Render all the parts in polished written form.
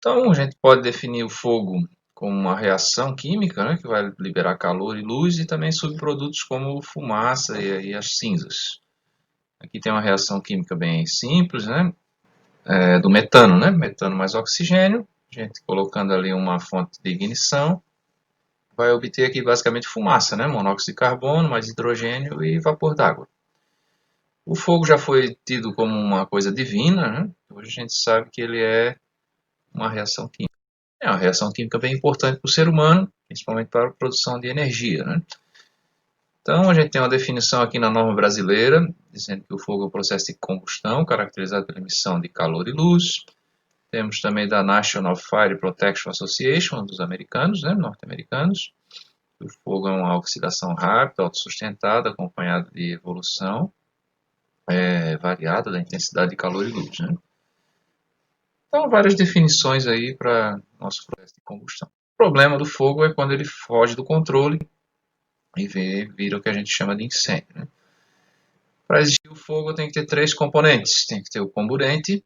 Então, a gente pode definir o fogo como uma reação química, né, que vai liberar calor e luz, e também subprodutos como fumaça e as cinzas. Aqui tem uma reação química bem simples, né, do metano, né, metano mais oxigênio. A gente colocando ali uma fonte de ignição, vai obter aqui basicamente fumaça, né, monóxido de carbono mais hidrogênio e vapor d'água. O fogo já foi tido como uma coisa divina, né? Hoje a gente sabe que ele é uma reação química. É uma reação química bem importante para o ser humano, principalmente para a produção de energia, né? Então, a gente tem uma definição aqui na norma brasileira, dizendo que o fogo é um processo de combustão, caracterizado pela emissão de calor e luz. Temos também da National Fire Protection Association, dos americanos, né, norte-americanos. O fogo é uma oxidação rápida, autossustentada, acompanhada de evolução variada da intensidade de calor e luz, né? Então, várias definições aí para nosso processo de combustão. O problema do fogo é quando ele foge do controle e vira o que a gente chama de incêndio, né? Para existir o fogo tem que ter três componentes. Tem que ter o comburente,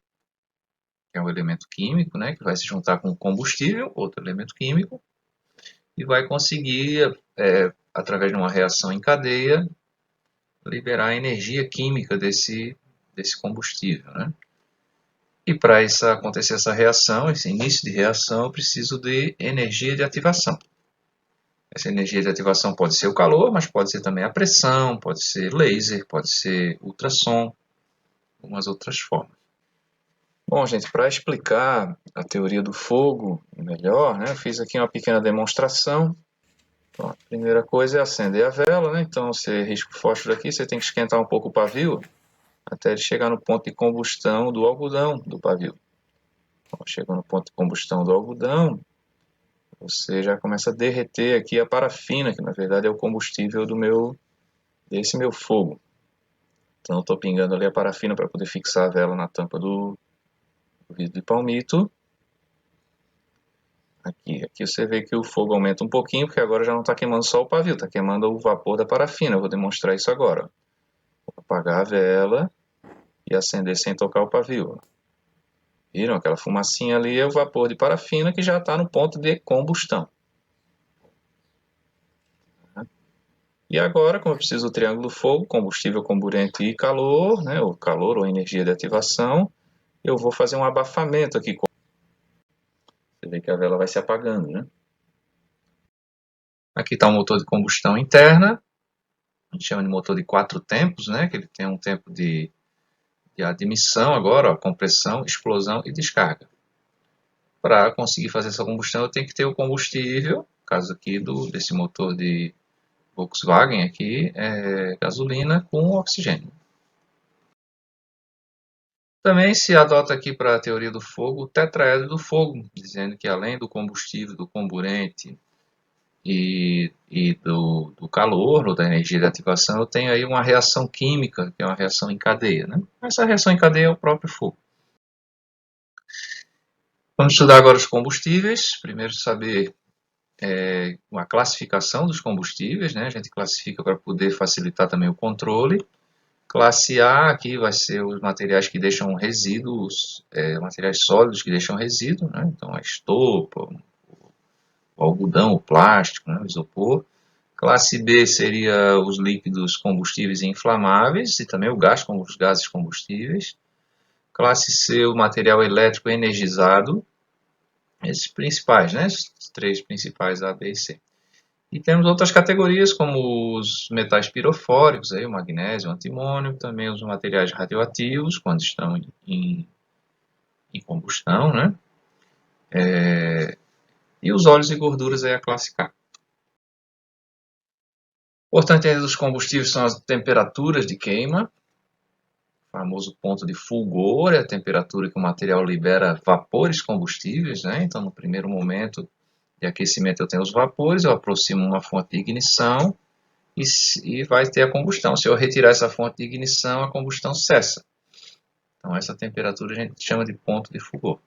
que é um elemento químico, né, que vai se juntar com o combustível, outro elemento químico, e vai conseguir, através de uma reação em cadeia, liberar a energia química desse combustível, né? E para acontecer essa reação, esse início de reação, eu preciso de energia de ativação. Essa energia de ativação pode ser o calor, mas pode ser também a pressão, pode ser laser, pode ser ultrassom, algumas outras formas. Bom, gente, para explicar a teoria do fogo melhor, né, eu fiz aqui uma pequena demonstração. Então, a primeira coisa é acender a vela, né? Então, você risca o fósforo aqui, você tem que esquentar um pouco o pavio até ele chegar no ponto de combustão do algodão do pavio. Então, chegou no ponto de combustão do algodão, você já começa a derreter aqui a parafina, que na verdade é o combustível desse meu fogo. Então, estou pingando ali a parafina para poder fixar a vela na tampa do vidro de palmito. Aqui você vê que o fogo aumenta um pouquinho, porque agora já não está queimando só o pavio, está queimando o vapor da parafina. Eu vou demonstrar isso agora. Vou apagar a vela e acender sem tocar o pavio. Viram? Aquela fumacinha ali é o vapor de parafina que já está no ponto de combustão. E agora, como eu preciso do triângulo do fogo, combustível, comburente e calor, né, ou calor ou energia de ativação, eu vou fazer um abafamento aqui. Você vê que a vela vai se apagando, né? Aqui está o motor de combustão interna, a gente chama de motor de 4 tempos, né, que ele tem um tempo de admissão agora, ó, compressão, explosão e descarga. Para conseguir fazer essa combustão, eu tenho que ter o combustível, no caso aqui desse motor de Volkswagen aqui, gasolina com oxigênio. Também se adota aqui para a teoria do fogo o tetraedro do fogo, dizendo que além do combustível, do comburente e do calor, ou da energia de ativação, eu tenho aí uma reação química, que é uma reação em cadeia, né? Essa reação em cadeia é o próprio fogo. Vamos estudar agora os combustíveis. Primeiro saber uma classificação dos combustíveis, né? A gente classifica para poder facilitar também o controle. Classe A aqui vai ser os materiais que deixam resíduos, materiais sólidos que deixam resíduo, né? Então a estopa, o algodão, o plástico, né? O isopor. Classe B seria os líquidos combustíveis e inflamáveis e também o gás, como os gases combustíveis. Classe C, o material elétrico energizado. Esses principais, né? Os três principais, A, B e C. E temos outras categorias, como os metais pirofóricos, aí, o magnésio, o antimônio, também os materiais radioativos, quando estão em combustão, né? E os óleos e gorduras, aí, a classe K. Importante ainda dos combustíveis são as temperaturas de queima, o famoso ponto de fulgor, é a temperatura que o material libera vapores combustíveis, né? Então, no primeiro momento de aquecimento eu tenho os vapores, eu aproximo uma fonte de ignição, e vai ter a combustão. Se eu retirar essa fonte de ignição, a combustão cessa. Então essa temperatura a gente chama de ponto de fulgor.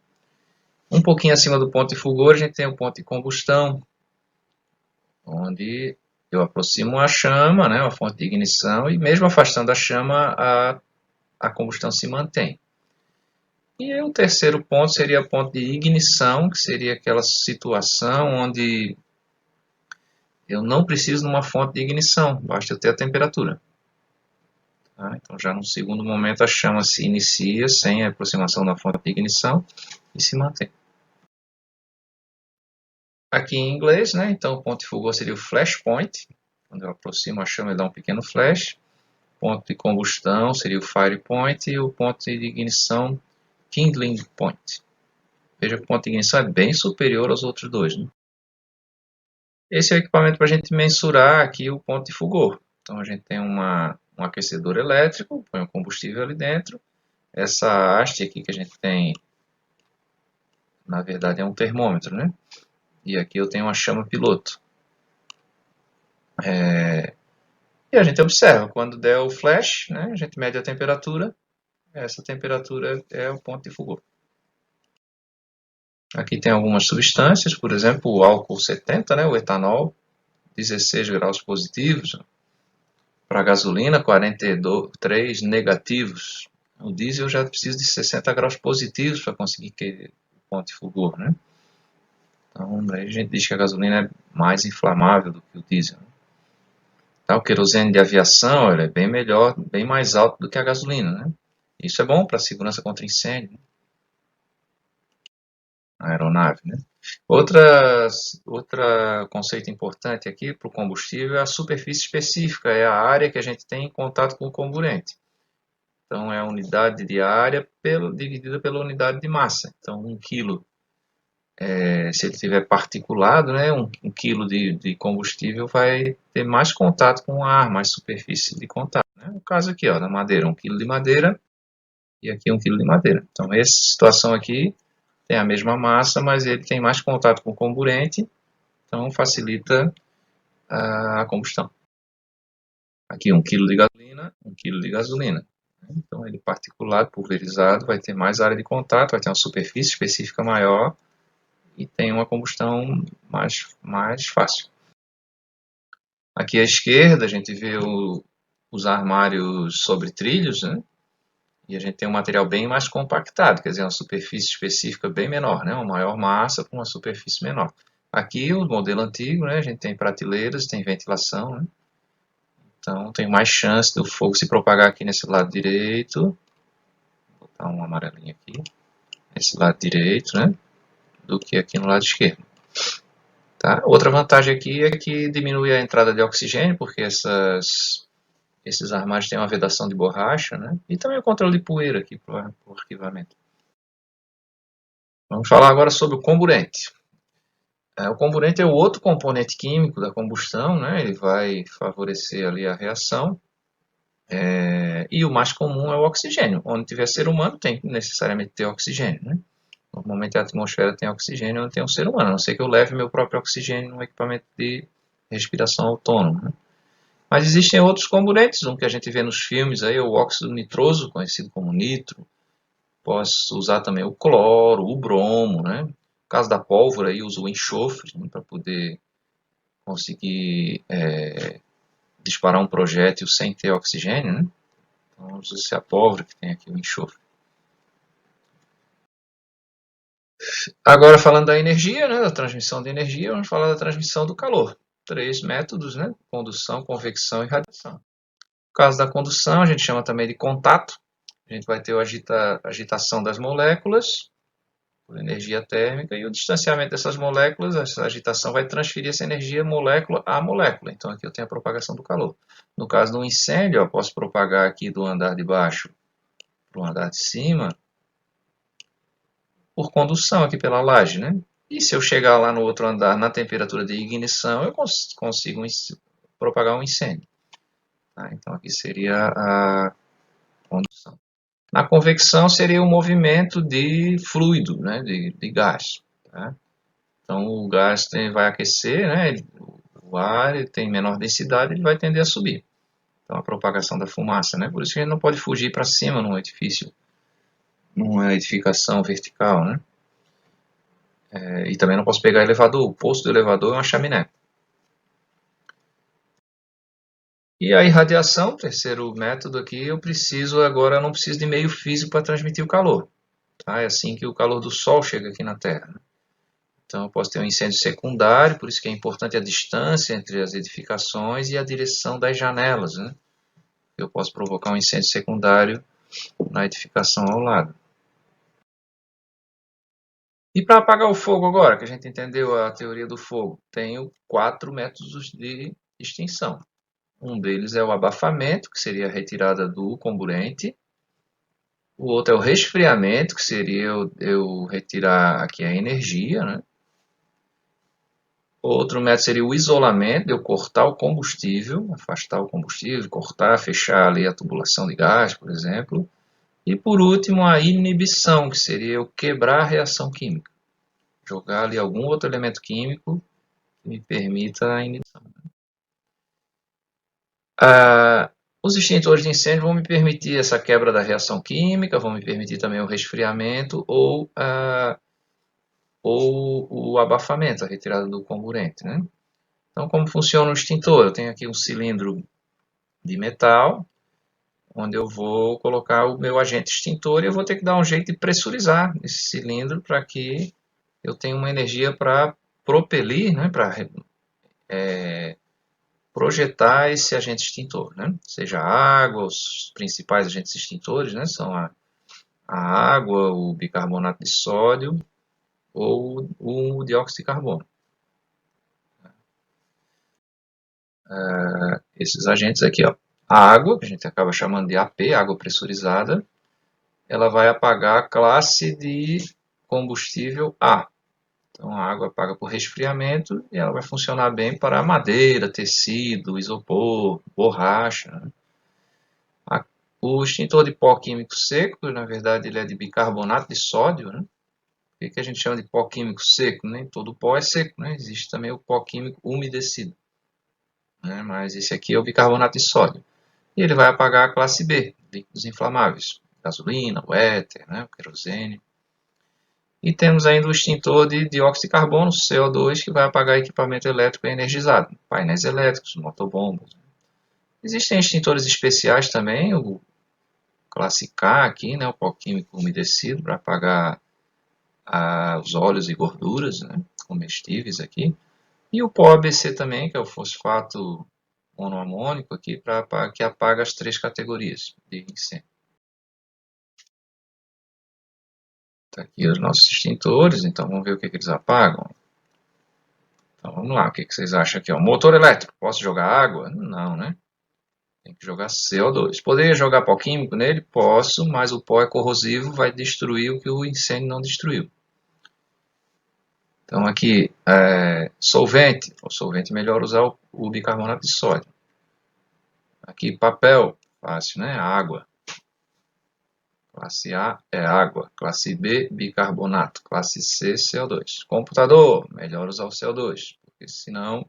Um pouquinho acima do ponto de fulgor a gente tem o ponto de combustão, onde eu aproximo a chama, né, a fonte de ignição, e mesmo afastando a chama, a combustão se mantém. E o terceiro ponto seria o ponto de ignição, que seria aquela situação onde eu não preciso de uma fonte de ignição, basta eu ter a temperatura. Tá? Então, já no segundo momento, a chama se inicia sem a aproximação da fonte de ignição e se mantém. Aqui em inglês, né? Então, o ponto de fulgor seria o flash point. Quando eu aproximo a chama, ele dá um pequeno flash. Ponto de combustão seria o fire point e o ponto de ignição, kindling point. Veja que o ponto de ignição é bem superior aos outros dois. Né? Esse é o equipamento para a gente mensurar aqui o ponto de fulgor. Então, a gente tem um aquecedor elétrico, põe o combustível ali dentro. Essa haste aqui que a gente tem, na verdade, é um termômetro, né? E aqui eu tenho uma chama piloto. E a gente observa, quando der o flash, né, a gente mede a temperatura, essa temperatura é o ponto de fulgor. Aqui tem algumas substâncias, por exemplo, o álcool 70, né, o etanol, 16 graus positivos. Para a gasolina, 43 negativos. O diesel já precisa de 60 graus positivos para conseguir que o ponto de fulgor. Né? Então, aí a gente diz que a gasolina é mais inflamável do que o diesel. Tá, o querosene de aviação é bem melhor, bem mais alto do que a gasolina. Né? Isso é bom para a segurança contra incêndio. Né? A aeronave. Né? Outra conceito importante aqui para o combustível é a superfície específica, é a área que a gente tem em contato com o comburente. Então, é a unidade de área dividida pela unidade de massa. Então, 1 kg, se ele tiver particulado, né, 1 kg de combustível vai ter mais contato com o ar, mais superfície de contato. Né? No caso aqui, ó, da madeira, 1 kg de madeira e aqui 1 kg de madeira. Então, essa situação aqui tem a mesma massa, mas ele tem mais contato com o comburente, então facilita a combustão. Aqui 1 kg de gasolina, 1 kg de gasolina. Então, ele particulado, pulverizado, vai ter mais área de contato, vai ter uma superfície específica maior e tem uma combustão mais fácil. Aqui à esquerda, a gente vê os armários sobre trilhos, né? E a gente tem um material bem mais compactado, quer dizer, uma superfície específica bem menor, né? Uma maior massa com uma superfície menor. Aqui, o modelo antigo, né? A gente tem prateleiras, tem ventilação, né? Então, tem mais chance do fogo se propagar aqui nesse lado direito. Vou botar um amarelinho aqui. Nesse lado direito, né? Do que aqui no lado esquerdo. Tá? Outra vantagem aqui é que diminui a entrada de oxigênio, porque esses armários têm uma vedação de borracha, né? E também o controle de poeira aqui para o arquivamento. Vamos falar agora sobre o comburente. O comburente é o outro componente químico da combustão, né? Ele vai favorecer ali a reação. E o mais comum é o oxigênio. Onde tiver ser humano tem que necessariamente ter oxigênio, né? Normalmente a atmosfera tem oxigênio onde tem um ser humano, a não ser que eu leve meu próprio oxigênio num equipamento de respiração autônomo. Né? Mas existem outros comburentes, um que a gente vê nos filmes, aí, o óxido nitroso, conhecido como nitro. Posso usar também o cloro, o bromo. Né? No caso da pólvora, aí, uso o enxofre, né, para poder conseguir disparar um projétil sem ter oxigênio. Né? Então, usa-se a pólvora, que tem aqui o enxofre. Agora, falando da energia, né, da transmissão de energia, vamos falar da transmissão do calor. 3 métodos, né? Condução, convecção e radiação. No caso da condução, a gente chama também de contato. A gente vai ter a agitação das moléculas, por energia térmica, e o distanciamento dessas moléculas, essa agitação vai transferir essa energia molécula a molécula. Então, aqui eu tenho a propagação do calor. No caso do incêndio, eu posso propagar aqui do andar de baixo para o andar de cima, por condução aqui pela laje, né? E se eu chegar lá no outro andar na temperatura de ignição, eu consigo propagar um incêndio. Tá? Então aqui seria a condução. Na convecção seria o movimento de fluido, né? de gás. Tá? Então o gás vai aquecer, né? O ar ele tem menor densidade, ele vai tender a subir. Então a propagação da fumaça, né? Por isso que a gente não pode fugir para cima num edifício, numa edificação vertical, né? E também não posso pegar elevador. O posto do elevador é uma chaminé. E a irradiação, terceiro método aqui, eu não preciso de meio físico para transmitir o calor. Tá? É assim que o calor do Sol chega aqui na Terra, né? Então eu posso ter um incêndio secundário, por isso que é importante a distância entre as edificações e a direção das janelas, né? Eu posso provocar um incêndio secundário na edificação ao lado. E para apagar o fogo agora, que a gente entendeu a teoria do fogo, tenho 4 métodos de extinção. Um deles é o abafamento, que seria a retirada do comburente. O outro é o resfriamento, que seria eu retirar aqui a energia, né? Outro método seria o isolamento, eu cortar o combustível, afastar o combustível, cortar, fechar ali a tubulação de gás, por exemplo. E por último, a inibição, que seria eu quebrar a reação química. Jogar ali algum outro elemento químico que me permita a inibição. Os extintores de incêndio vão me permitir essa quebra da reação química, vão me permitir também o resfriamento ou o abafamento, a retirada do comburente, né? Então, como funciona o extintor? Eu tenho aqui um cilindro de metal, onde eu vou colocar o meu agente extintor e eu vou ter que dar um jeito de pressurizar esse cilindro para que eu tenha uma energia para propelir, né, para projetar esse agente extintor, né? Seja a água, os principais agentes extintores, né, são a água, o bicarbonato de sódio ou o dióxido de carbono. Esses agentes aqui, ó, a água, que a gente acaba chamando de AP, água pressurizada, ela vai apagar a classe de combustível A. Então a água apaga por resfriamento e ela vai funcionar bem para madeira, tecido, isopor, borracha, né? O extintor de pó químico seco, na verdade, ele é de bicarbonato de sódio, né? O que a gente chama de pó químico seco? Nem todo pó é seco, né? Existe também o pó químico umedecido, né? Mas esse aqui é o bicarbonato de sódio. E ele vai apagar a classe B, líquidos inflamáveis, gasolina, o éter, né? O querosene. E temos ainda o extintor de dióxido de carbono, CO2, que vai apagar equipamento elétrico energizado, painéis elétricos, motobombas. Existem extintores especiais também, o classe K aqui, né, o pó químico umedecido, para apagar os óleos e gorduras, né, comestíveis aqui. E o pó ABC também, que é o fosfato monoamônico aqui, que apaga as 3 categorias de incêndio. Tá aqui os nossos extintores, então vamos ver o que eles apagam. Então vamos lá, o que vocês acham aqui? Um motor elétrico, posso jogar água? Não, né? Tem que jogar CO2. Poderia jogar pó químico nele? Posso, mas o pó é corrosivo, vai destruir o que o incêndio não destruiu. Então aqui, solvente. O solvente é melhor usar o bicarbonato de sódio. Aqui papel, fácil, né? Água. Classe A é água. Classe B, bicarbonato. Classe C, CO2. Computador, melhor usar o CO2, porque senão,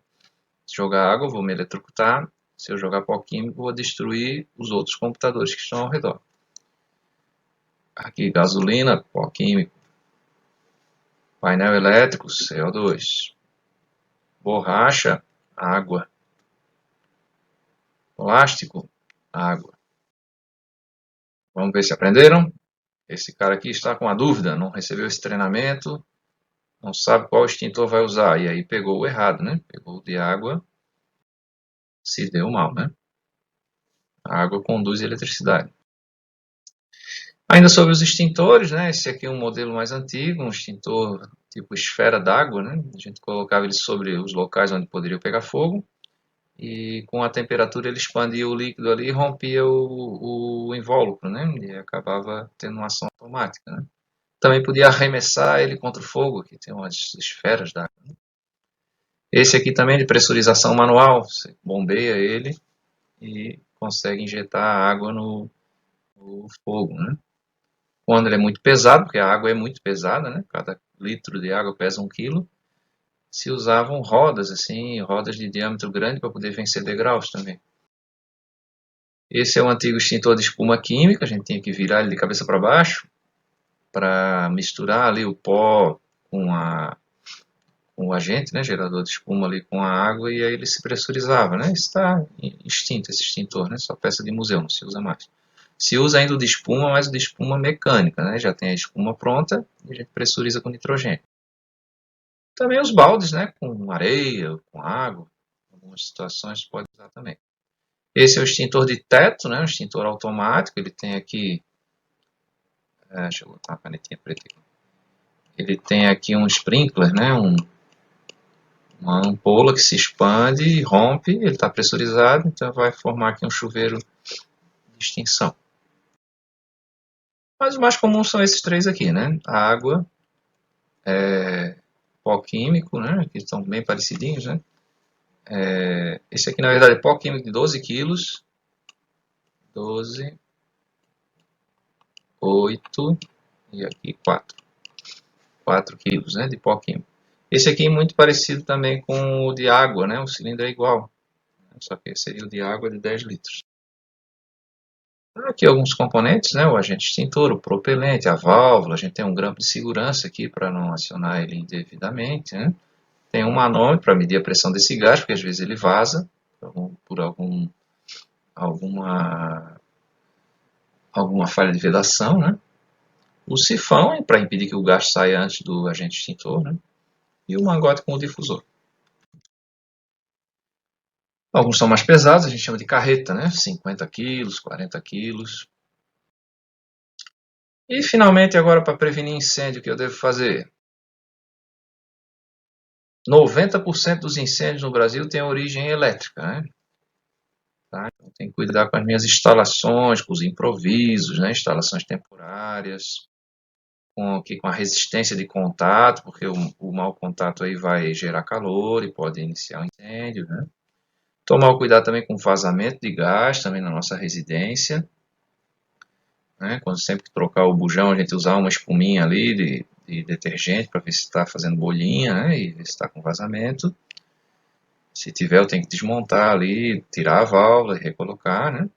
se jogar água, eu vou me eletrocutar. Se eu jogar pó químico, vou destruir os outros computadores que estão ao redor. Aqui, gasolina, pó químico. Painel elétrico, CO2. Borracha, água. Plástico, água. Vamos ver se aprenderam? Esse cara aqui está com a dúvida, não recebeu esse treinamento, não sabe qual extintor vai usar. E aí pegou o errado, né? Pegou o de água, se deu mal, né? A água conduz eletricidade. Ainda sobre os extintores, né? Esse aqui é um modelo mais antigo, um extintor tipo esfera d'água, né? A gente colocava ele sobre os locais onde poderia pegar fogo e com a temperatura ele expandia o líquido ali e rompia o invólucro, né? E acabava tendo uma ação automática, né? Também podia arremessar ele contra o fogo, que tem umas esferas d'água, né? Esse aqui também é de pressurização manual, você bombeia ele e consegue injetar água no fogo, né? Quando ele é muito pesado, porque a água é muito pesada, né? Cada litro de água pesa 1 quilo, se usavam rodas assim, rodas de diâmetro grande para poder vencer degraus também. Esse é o antigo extintor de espuma química, a gente tinha que virar ele de cabeça para baixo para misturar ali o pó com o agente, né, gerador de espuma ali com a água e aí ele se pressurizava, né? Está extinto esse extintor, né? Só peça de museu, não se usa mais. Se usa ainda o de espuma, mas o de espuma mecânica, né? Já tem a espuma pronta e a gente pressuriza com nitrogênio. Também os baldes, né? Com areia, com água, em algumas situações pode usar também. Esse é o extintor de teto, né? Um extintor automático. Ele tem aqui, deixa eu botar uma canetinha preta aqui. Ele tem aqui um sprinkler, né? Uma ampola que se expande e rompe. Ele está pressurizado, então vai formar aqui um chuveiro de extinção. Mas os mais comuns são esses três aqui, né? A água, pó químico, né? Que estão bem parecidinhos, né? Esse aqui, na verdade, é pó químico de 12 quilos. 12, 8 e aqui 4. 4 quilos, né? De pó químico. Esse aqui é muito parecido também com o de água, né? O cilindro é igual. Só que esse seria o de água de 10 litros. Aqui alguns componentes, né? O agente extintor, o propelente, a válvula. A gente tem um grampo de segurança aqui para não acionar ele indevidamente, né? Tem um manômetro para medir a pressão desse gás, porque às vezes ele vaza por alguma falha de vedação, né? O sifão é para impedir que o gás saia antes do agente extintor, né? E o mangote com o difusor. Alguns são mais pesados, a gente chama de carreta, né? 50 quilos, 40 quilos. E finalmente, agora para prevenir incêndio, o que eu devo fazer? 90% dos incêndios no Brasil têm origem elétrica, né? Tá? Então, tem que cuidar com as minhas instalações, com os improvisos, né? Instalações temporárias, com a resistência de contato, porque o mau contato aí vai gerar calor e pode iniciar um incêndio, né? Tomar o cuidado também com vazamento de gás, também na nossa residência, né? Quando sempre que trocar o bujão, a gente usar uma espuminha ali de detergente para ver se está fazendo bolinha, né? E ver se está com vazamento. Se tiver, eu tenho que desmontar ali, tirar a válvula e recolocar, né?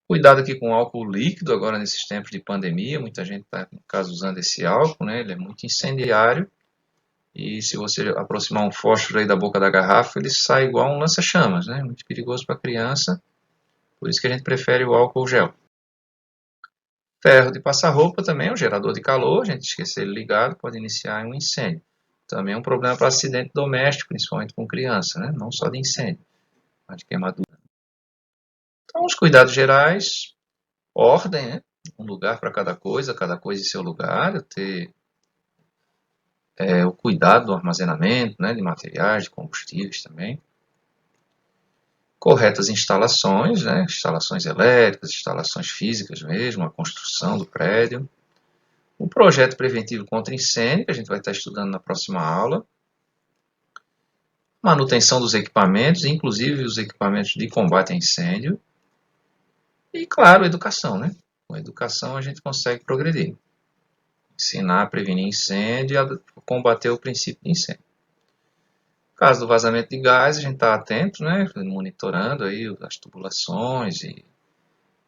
Cuidado aqui com o álcool líquido agora nesses tempos de pandemia. Muita gente está, no caso, usando esse álcool, né? Ele é muito incendiário. E se você aproximar um fósforo aí da boca da garrafa, ele sai igual um lança-chamas, né? Muito perigoso para a criança. Por isso que a gente prefere o álcool gel. Ferro de passar roupa também é um gerador de calor. A gente esquecer ele ligado pode iniciar um incêndio. Também é um problema para acidente doméstico, principalmente com criança, né? Não só de incêndio, mas de queimadura. Então, os cuidados gerais, ordem, né? Um lugar para cada coisa em seu lugar, ter o cuidado do armazenamento, né? De materiais, de combustíveis também. Corretas instalações, né? Instalações elétricas, instalações físicas mesmo, a construção do prédio. O projeto preventivo contra incêndio, que a gente vai estar estudando na próxima aula. Manutenção dos equipamentos, inclusive os equipamentos de combate a incêndio. E, claro, educação, né? Com a educação a gente consegue progredir. Ensinar a prevenir incêndio e a combater o princípio de incêndio. No caso do vazamento de gás, a gente está atento, né? Monitorando aí as tubulações e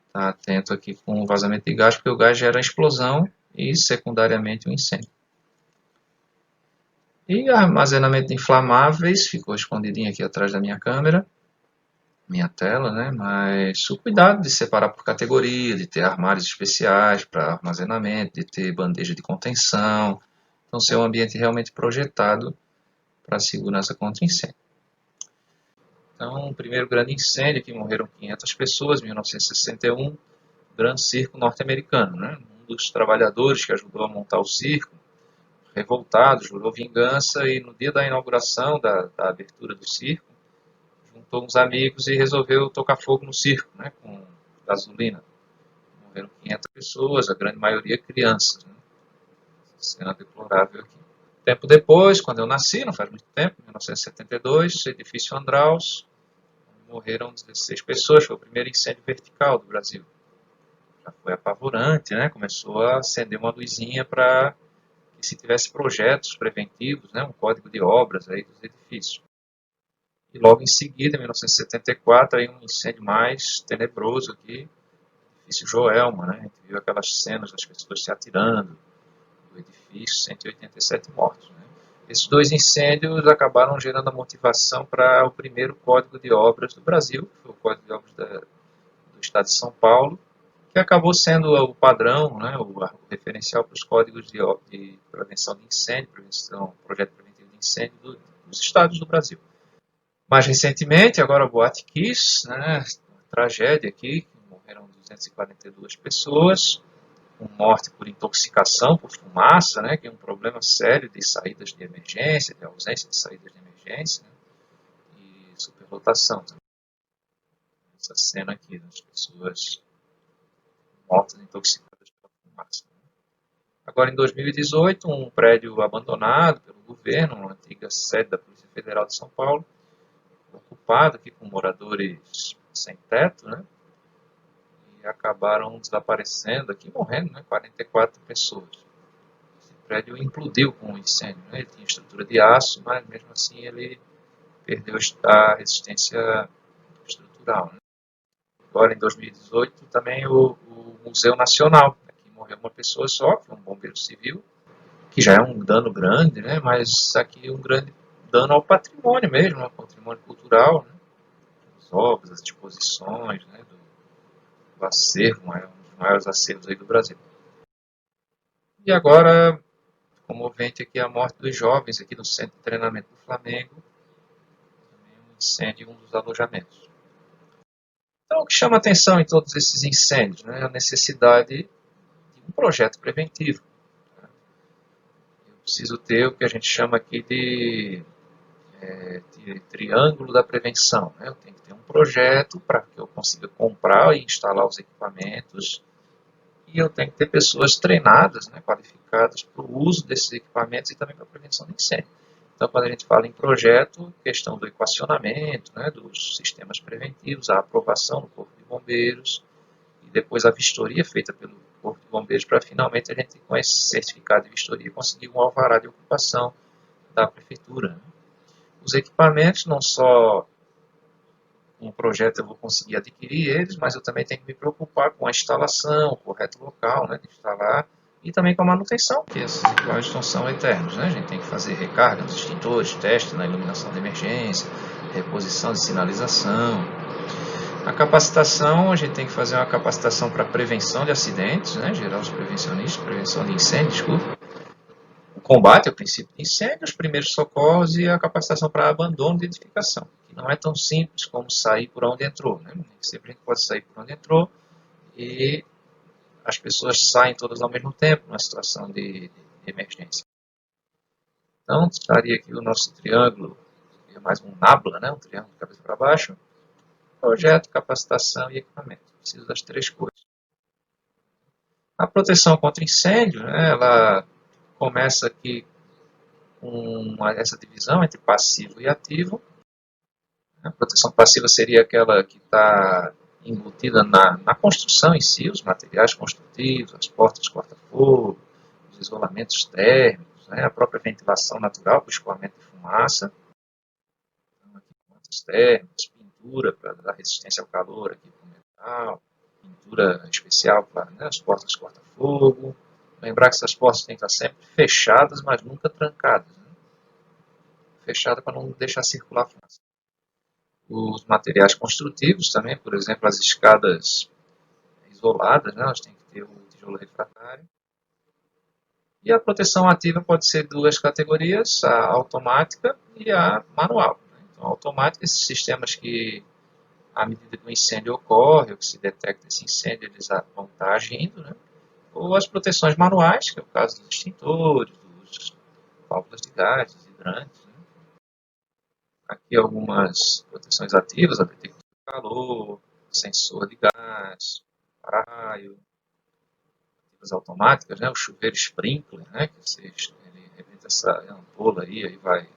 está atento aqui com o vazamento de gás, porque o gás gera explosão e, secundariamente, um incêndio. E armazenamento de inflamáveis, ficou escondidinho aqui atrás da minha câmera, minha tela, né? Mas o cuidado de separar por categoria, de ter armários especiais para armazenamento, de ter bandeja de contenção. Então, ser um ambiente realmente projetado para segurança contra incêndio. Então, o primeiro grande incêndio, que morreram 500 pessoas, em 1961, Grande Circo norte-americano, né? Um dos trabalhadores que ajudou a montar o circo, revoltado, jurou vingança e no dia da inauguração, da abertura do circo, juntou uns amigos e resolveu tocar fogo no circo, né? Com gasolina. Morreram 500 pessoas, a grande maioria crianças, né? Cena deplorável aqui. Tempo depois, quando eu nasci, não faz muito tempo, em 1972, edifício Andraus, morreram 16 pessoas, foi o primeiro incêndio vertical do Brasil. Já foi apavorante, né? Começou a acender uma luzinha para que se tivesse projetos preventivos, né? Um código de obras aí dos edifícios. E logo em seguida, em 1974, aí um incêndio mais tenebroso aqui, o edifício Joelma, né? A gente viu aquelas cenas das pessoas se atirando do edifício, 187 mortos, né? Esses dois incêndios acabaram gerando a motivação para o primeiro Código de Obras do Brasil, que foi o Código de Obras do Estado de São Paulo, que acabou sendo o padrão, né, o referencial para os códigos de prevenção de incêndio, projeto preventivo de incêndio dos estados do Brasil. Mais recentemente, agora a Boate Kiss, né, tragédia aqui, morreram 242 pessoas, com morte por intoxicação, por fumaça, né, que é um problema sério de saídas de emergência, de ausência de saídas de emergência, né, e superlotação. Essa cena aqui, das pessoas mortas intoxicadas pela fumaça. Agora, em 2018, um prédio abandonado pelo governo, uma antiga sede da Polícia Federal de São Paulo, ocupado aqui com moradores sem teto, né? E acabaram desaparecendo aqui, morrendo, né? 44 pessoas. Esse prédio implodiu com um incêndio, né? Ele tinha estrutura de aço, mas mesmo assim ele perdeu a resistência estrutural, né? Agora, em 2018, também o Museu Nacional. Aqui morreu uma pessoa só, que é um bombeiro civil, que já é um dano grande, né? Mas aqui um grande dano ao patrimônio mesmo, ao patrimônio cultural, né? As obras, as exposições, né? Do acervo, um dos maiores acervos aí do Brasil. E agora, comovente aqui a morte dos jovens aqui no centro de treinamento do Flamengo, também um incêndio em um dos alojamentos. Então, o que chama atenção em todos esses incêndios, né, é a necessidade de um projeto preventivo. Eu preciso ter o que a gente chama aqui de triângulo da prevenção, né? Eu tenho que ter um projeto para que eu consiga comprar e instalar os equipamentos, e eu tenho que ter pessoas treinadas, né, qualificadas para o uso desses equipamentos e também para a prevenção de incêndio. Então, quando a gente fala em projeto, questão do equacionamento, né, dos sistemas preventivos, a aprovação do Corpo de Bombeiros e depois a vistoria feita pelo Corpo de Bombeiros para finalmente a gente, com esse certificado de vistoria, conseguir um alvará de ocupação da Prefeitura, né? Os equipamentos, não só um projeto eu vou conseguir adquirir eles, mas eu também tenho que me preocupar com a instalação, o correto local, né, de instalar, e também com a manutenção, porque esses equipamentos não são eternos, né? A gente tem que fazer recarga nos extintores, teste na iluminação de emergência, reposição de sinalização. A capacitação, a gente tem que fazer uma capacitação para prevenção de acidentes, né, gerar os prevencionistas, prevenção de incêndio, desculpa, o combate ao princípio de incêndio, os primeiros socorros e a capacitação para abandono de edificação, que não é tão simples como sair por onde entrou, né? Sempre a gente pode sair por onde entrou e as pessoas saem todas ao mesmo tempo numa situação de emergência. Então, estaria aqui o nosso triângulo, mais um NABLA, né? Um triângulo de cabeça para baixo, projeto, capacitação e equipamento. Preciso das três coisas. A proteção contra incêndio, né, ela começa aqui com essa divisão entre passivo e ativo. A proteção passiva seria aquela que está embutida na construção em si, os materiais construtivos, as portas corta-fogo, os isolamentos térmicos, né, a própria ventilação natural para o escoamento de fumaça, então, aqui, portas térmicas, pintura para dar resistência ao calor aqui para o metal, pintura especial para, né, as portas corta-fogo. Lembrar que essas portas têm que estar sempre fechadas, mas nunca trancadas, né? Fechada para não deixar circular fumaça. Os materiais construtivos também, por exemplo, as escadas isoladas, né, elas têm que ter o tijolo refratário. E a proteção ativa pode ser duas categorias, a automática e a manual. Então, a automática, esses sistemas que, à medida que o incêndio ocorre, ou que se detecta esse incêndio, eles vão estar agindo, né? Ou as proteções manuais, que é o caso dos extintores, dos válvulas de gás, dos hidrantes, né? Aqui algumas proteções ativas, a detector de calor, sensor de gás, para-raio, ativas automáticas, né? O chuveiro sprinkler, né? Que ele rebenta essa ampola aí vai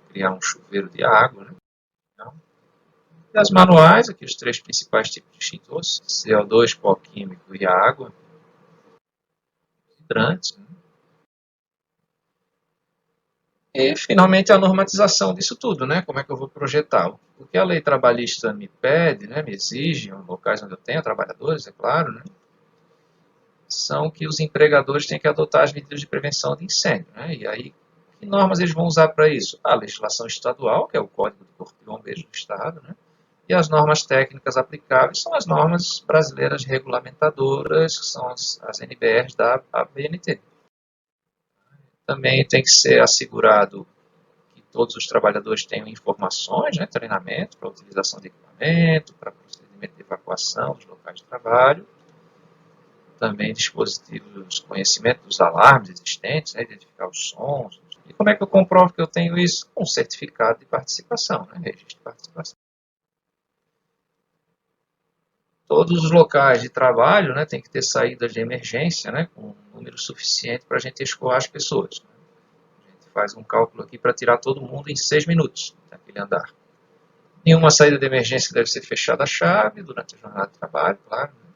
criar um chuveiro de água, né? Então, e as manuais, aqui os três principais tipos de extintores, CO2, pó químico e a água, hidrantes, né? E, finalmente, a normatização disso tudo, né? Como é que eu vou projetar? O que a lei trabalhista me pede, né, me exige, em locais onde eu tenho trabalhadores, é claro, né, são que os empregadores têm que adotar as medidas de prevenção de incêndio, né? E aí, que normas eles vão usar para isso? A legislação estadual, que é o Código do Corpo de Bombeiros do Estado, né? E as normas técnicas aplicáveis são as normas brasileiras regulamentadoras, que são as NBRs da ABNT. Também tem que ser assegurado que todos os trabalhadores tenham informações, né, treinamento para a utilização de equipamento, para procedimento de evacuação dos locais de trabalho, também dispositivos, conhecimento dos alarmes existentes, né, identificar os sons. E como é que eu comprovo que eu tenho isso? Com um certificado de participação, né, registro de participação. Todos os locais de trabalho, né, tem que ter saídas de emergência, né, com um número suficiente para a gente escoar as pessoas. A gente faz um cálculo aqui para tirar todo mundo em 6 minutos daquele andar. Nenhuma saída de emergência deve ser fechada a chave durante a jornada de trabalho, claro. Né?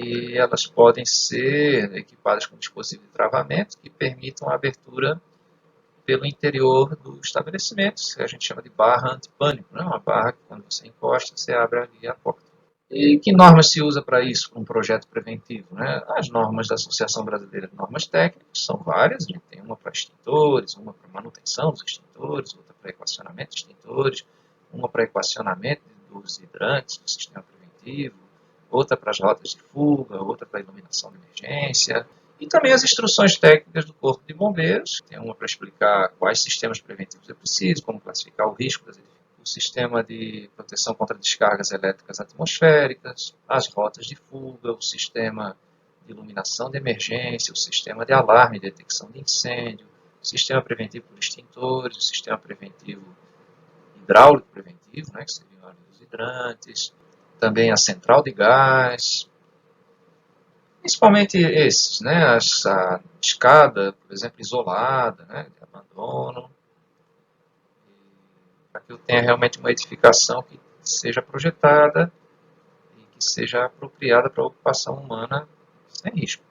E elas podem ser equipadas com dispositivos de travamento que permitam a abertura pelo interior do estabelecimento, que a gente chama de barra antipânico, né? Uma barra que quando você encosta, você abre ali a porta. E que normas se usa para isso, para um projeto preventivo? Né? As normas da Associação Brasileira de Normas Técnicas são várias, a gente tem uma para extintores, uma para manutenção dos extintores, outra para equacionamento de extintores, uma para equacionamento dos hidrantes do sistema preventivo, outra para as rotas de fuga, outra para iluminação de emergência, e também as instruções técnicas do Corpo de Bombeiros, tem uma para explicar quais sistemas preventivos é preciso, como classificar o risco das edificações, o sistema de proteção contra descargas elétricas atmosféricas, as rotas de fuga, o sistema de iluminação de emergência, o sistema de alarme e detecção de incêndio, o sistema preventivo por extintores, o sistema preventivo hidráulico preventivo, né, que seriam os hidrantes, também a central de gás, principalmente esses, né, a escada, por exemplo, isolada, né, de abandono, para que eu tenha realmente uma edificação que seja projetada e que seja apropriada para a ocupação humana sem risco.